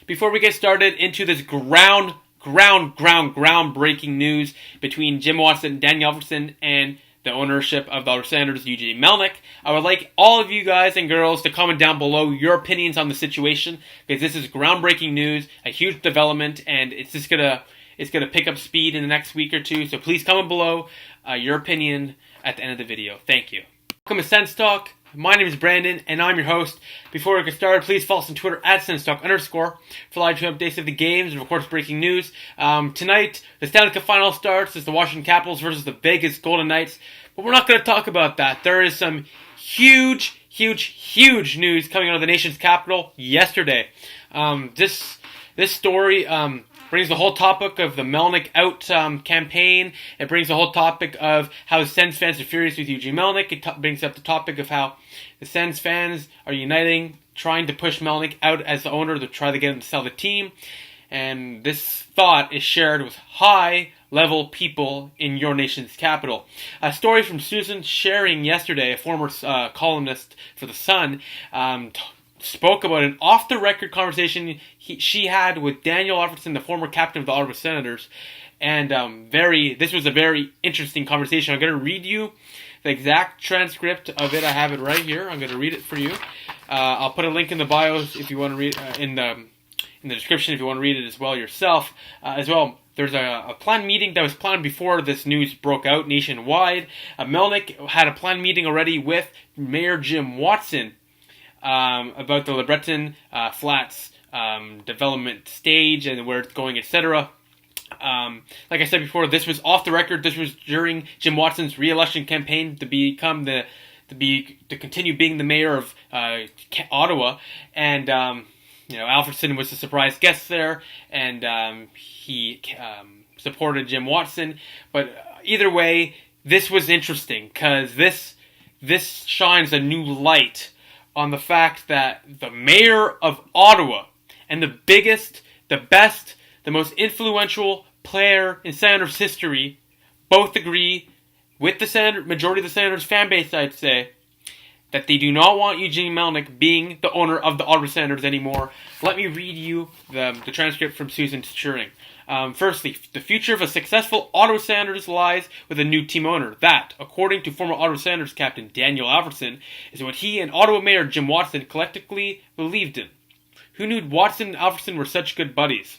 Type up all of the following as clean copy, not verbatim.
Before we get started into this groundbreaking news between Jim Watson and Daniel Alfredsson and the ownership of the Senators, Eugene Melnyk, I would like all of you guys and girls to comment down below your opinions on the situation, because this is groundbreaking news, a huge development, and it's gonna pick up speed in the next week or two. So please comment below your opinion at the end of the video. Thank you. Welcome to SENS Talk. My name is Brandon, and I'm your host. Before we get started, please follow us on Twitter at SENSTalk_ for live tweet updates of the games and, of course, breaking news. Tonight, the Stanley Cup Final starts. It's the Washington Capitals versus the Vegas Golden Knights. But we're not going to talk about that. There is some huge news coming out of the nation's capital yesterday. This story brings the whole topic of the Melnyk out campaign. It brings the whole topic of how Sens fans are furious with Eugene Melnyk. It brings up the topic of how the Sens fans are uniting, trying to push Melnyk out as the owner to try to get him to sell the team. And this thought is shared with high-level people in your nation's capital. A story from Susan sharing yesterday, a former columnist for The Sun, spoke about an off-the-record conversation she had with Daniel Alfredsson, the former captain of the Ottawa Senators, and this was a very interesting conversation. I'm going to read you the exact transcript of it. I have it right here. I'm going to read it for you. I'll put a link in the bios if you want to read in the description if you want to read it as well yourself. As well, there's a planned meeting that was planned before this news broke out nationwide. Melnyk had a planned meeting already with Mayor Jim Watson about the LeBreton Flats development stage and where it's going, etc. Like I said before, this was off the record. This was during Jim Watson's re-election campaign to continue being the mayor of Ottawa, and Alfredsson was a surprise guest there, and he supported Jim Watson. But either way, this was interesting because this shines a new light on the fact that the mayor of Ottawa and the biggest, the best, the most influential player in Senators history both agree with the majority of the Senators fan base, I'd say, that they do not want Eugene Melnyk being the owner of the Ottawa Senators anymore. Let me read you the transcript from Susan cheering. Firstly, the future of a successful Ottawa Senators lies with a new team owner. That, according to former Ottawa Senators captain Daniel Alfredsson, is what he and Ottawa Mayor Jim Watson collectively believed in. Who knew Watson and Alfredsson were such good buddies?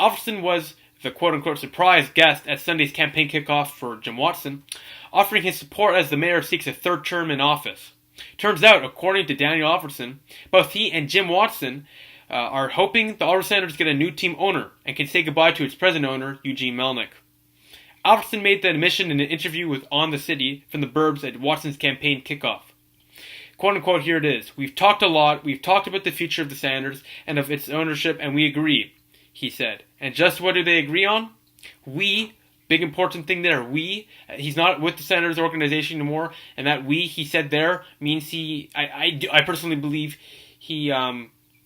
Alfredsson was the quote-unquote surprise guest at Sunday's campaign kickoff for Jim Watson, offering his support as the mayor seeks a third term in office. Turns out, according to Daniel Alfredsson, both he and Jim Watson are hoping the Ottawa Senators get a new team owner and can say goodbye to its present owner, Eugene Melnyk. Alfredsson made that admission in an interview with On the City from the Burbs at Watson's campaign kickoff. Quote-unquote, here it is. We've talked a lot. We've talked about the future of the Senators and of its ownership, and we agree, he said. And just what do they agree on? We, big important thing there, we, he's not with the Senators organization anymore, and that we, he said there, means I personally believe he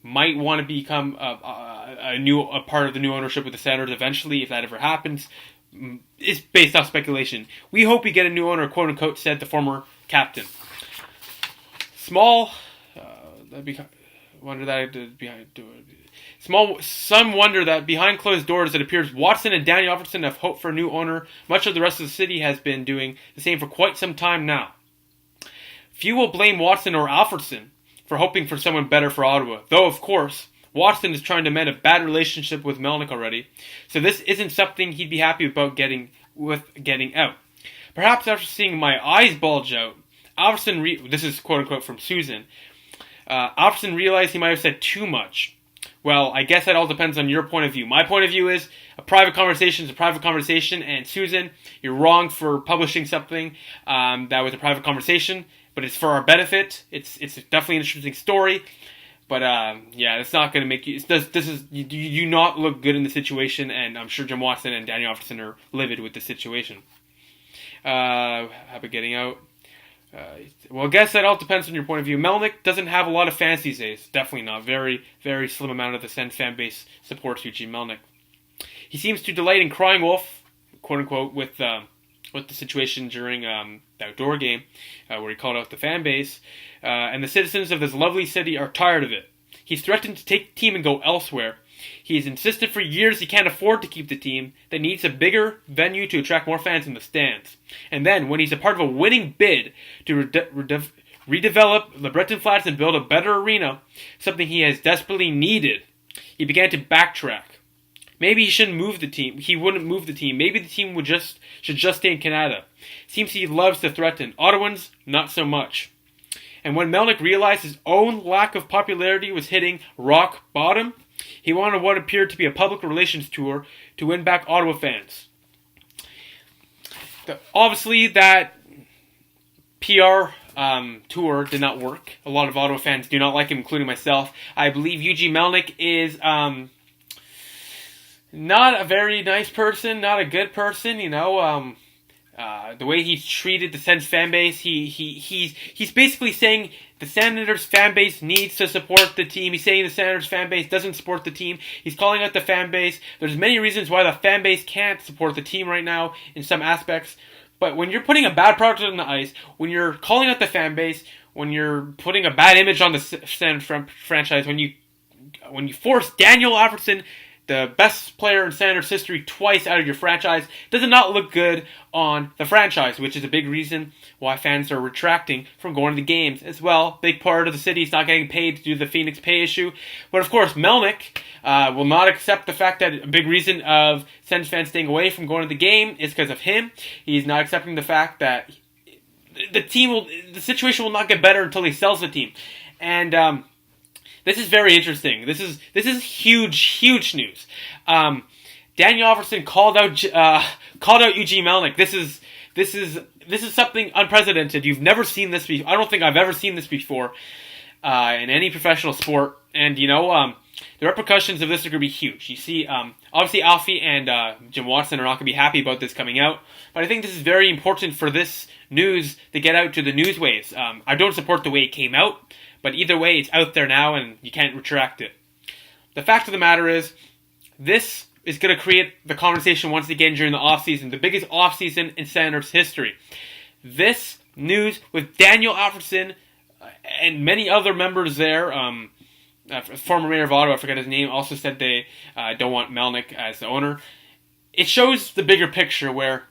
might want to become a part of the new ownership with the Senators eventually, if that ever happens. It's based off speculation. We hope we get a new owner, quote-unquote, said the former captain. Some wonder that behind closed doors, it appears Watson and Daniel Alfredsson have hoped for a new owner. Much of the rest of the city has been doing the same for quite some time now. Few will blame Watson or Alfredsson for hoping for someone better for Ottawa, though, of course, Watson is trying to mend a bad relationship with Melnyk already, so this isn't something he'd be happy about getting out. Perhaps after seeing my eyes bulge out, this is quote-unquote from Susan, Alfredsson realized he might have said too much. Well, I guess that all depends on your point of view. My point of view is a private conversation is a private conversation, and Susan, you're wrong for publishing something that was a private conversation, but it's for our benefit. It's definitely an interesting story, but it's not going to make you. You do not look good in the situation, and I'm sure Jim Watson and Daniel Alfredsson are livid with the situation. How about getting out? Well, I guess that all depends on your point of view. Melnyk doesn't have a lot of fans these days. Definitely not. Very, very slim amount of the Sens fan base supports Eugene Melnyk. He seems to delight in crying wolf, quote unquote, with the situation during the outdoor game where he called out the fan base. And the citizens of this lovely city are tired of it. He's threatened to take the team and go elsewhere. He has insisted for years he can't afford to keep the team, that needs a bigger venue to attract more fans in the stands. And then, when he's a part of a winning bid to redevelop the Breton Flats and build a better arena, something he has desperately needed, he began to backtrack. Maybe he shouldn't move the team. He wouldn't move the team. Maybe the team should just stay in Canada. Seems he loves to threaten. Ottawans, not so much. And when Melnyk realized his own lack of popularity was hitting rock bottom, he wanted what appeared to be a public relations tour to win back Ottawa fans. Obviously, that PR tour did not work. A lot of Ottawa fans do not like him, including myself. I believe Eugene Melnyk is not a very nice person, not a good person, the way he's treated the Sens fan base, he's basically saying the Senators fan base needs to support the team. He's saying the Senators fan base doesn't support the team. He's calling out the fan base. There's many reasons why the fan base can't support the team right now in some aspects. But when you're putting a bad product on the ice, when you're calling out the fan base, when you're putting a bad image on the Senators franchise, when you force Daniel Alfredsson, the best player in Senators history, twice out of your franchise, does not look good on the franchise, which is a big reason why fans are retracting from going to the games as well. Big part of the city is not getting paid to do the Phoenix pay issue. But of course, Melnyk will not accept the fact that a big reason of Sens fans staying away from going to the game is because of him. He's not accepting the fact that the situation will not get better until he sells the team. And this is very interesting. This is huge news. Daniel Alfredsson called out Eugene Melnyk. This is something unprecedented. You've never seen this before. I don't think I've ever seen this before in any professional sport. And the repercussions of this are going to be huge. You see, obviously Alfie and Jim Watson are not going to be happy about this coming out. But I think this is very important for this news to get out to the newswaves. I don't support the way it came out. But either way, it's out there now, and you can't retract it. The fact of the matter is, this is going to create the conversation once again during the offseason, the biggest offseason in Senators history. This news with Daniel Alfredsson and many other members there, former mayor of Ottawa, I forget his name, also said they don't want Melnyk as the owner. It shows the bigger picture where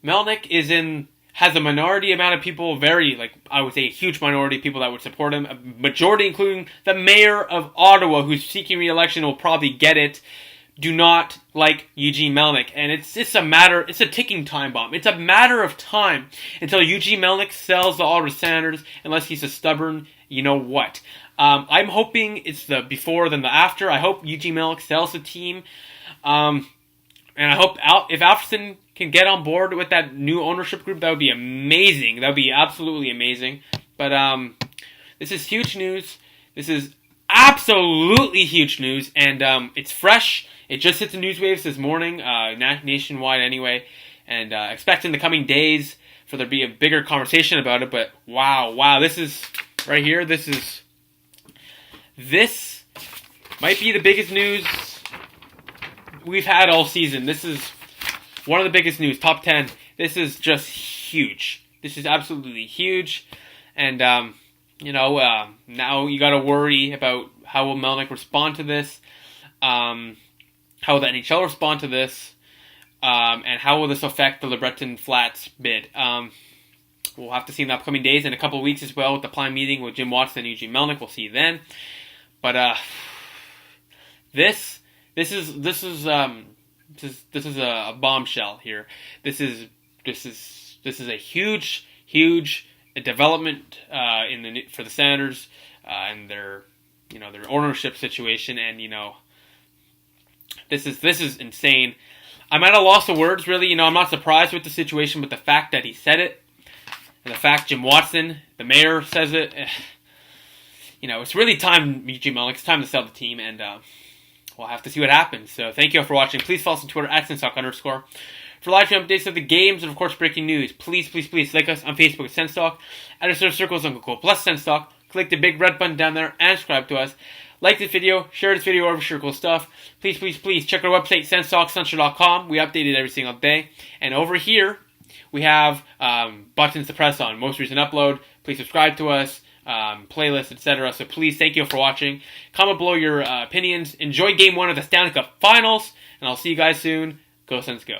Melnyk has a minority amount of people, I would say a huge minority of people that would support him. A majority, including the mayor of Ottawa, who's seeking re-election, will probably get it, do not like Eugene Melnyk. And it's a ticking time bomb. It's a matter of time until Eugene Melnyk sells the Ottawa Senators, unless he's a stubborn, you-know-what. I'm hoping it's the before than the after. I hope Eugene Melnyk sells the team. And I hope if Alfredsson can get on board with that new ownership group, that would be amazing. That would be absolutely amazing. But this is huge news. This is absolutely huge news, and it's fresh. It just hit the newswaves this morning, nationwide anyway, and expect in the coming days for there to be a bigger conversation about it. But wow, this is right here. This might be the biggest news we've had all season. This is one of the biggest news, top 10. This is just huge. This is absolutely huge. And, now you got to worry about how will Melnyk respond to this, how will the NHL respond to this, and how will this affect the LeBreton Flats bid. We'll have to see in the upcoming days, in a couple of weeks as well, with the planned meeting with Jim Watson and Eugene Melnyk. We'll see you then. But this is a bombshell here. This is a huge development for the Senators and their ownership situation, and this is insane. I'm at a loss of words, really. I'm not surprised with the situation, but the fact that he said it, and the fact Jim Watson, the mayor, says it, it's really time, Eugene Melnyk, it's time to sell the team, and we'll have to see what happens. So thank you all for watching. Please follow us on Twitter @SensTalk_. For live stream updates of the games and, of course, breaking news, please like us on Facebook at SensTalk. Add us to our circles on Google Plus SensTalk. Click the big red button down there and subscribe to us. Like this video, share this video over circle stuff. Please check our website, SensTalkCentral.com. We update it every single day. And over here, we have buttons to press on. Most recent upload. Please subscribe to us, playlists, etc. So please, thank you for watching. Comment below your opinions. Enjoy Game 1 of the Stanley Cup Finals, and I'll see you guys soon. Go Sens, go.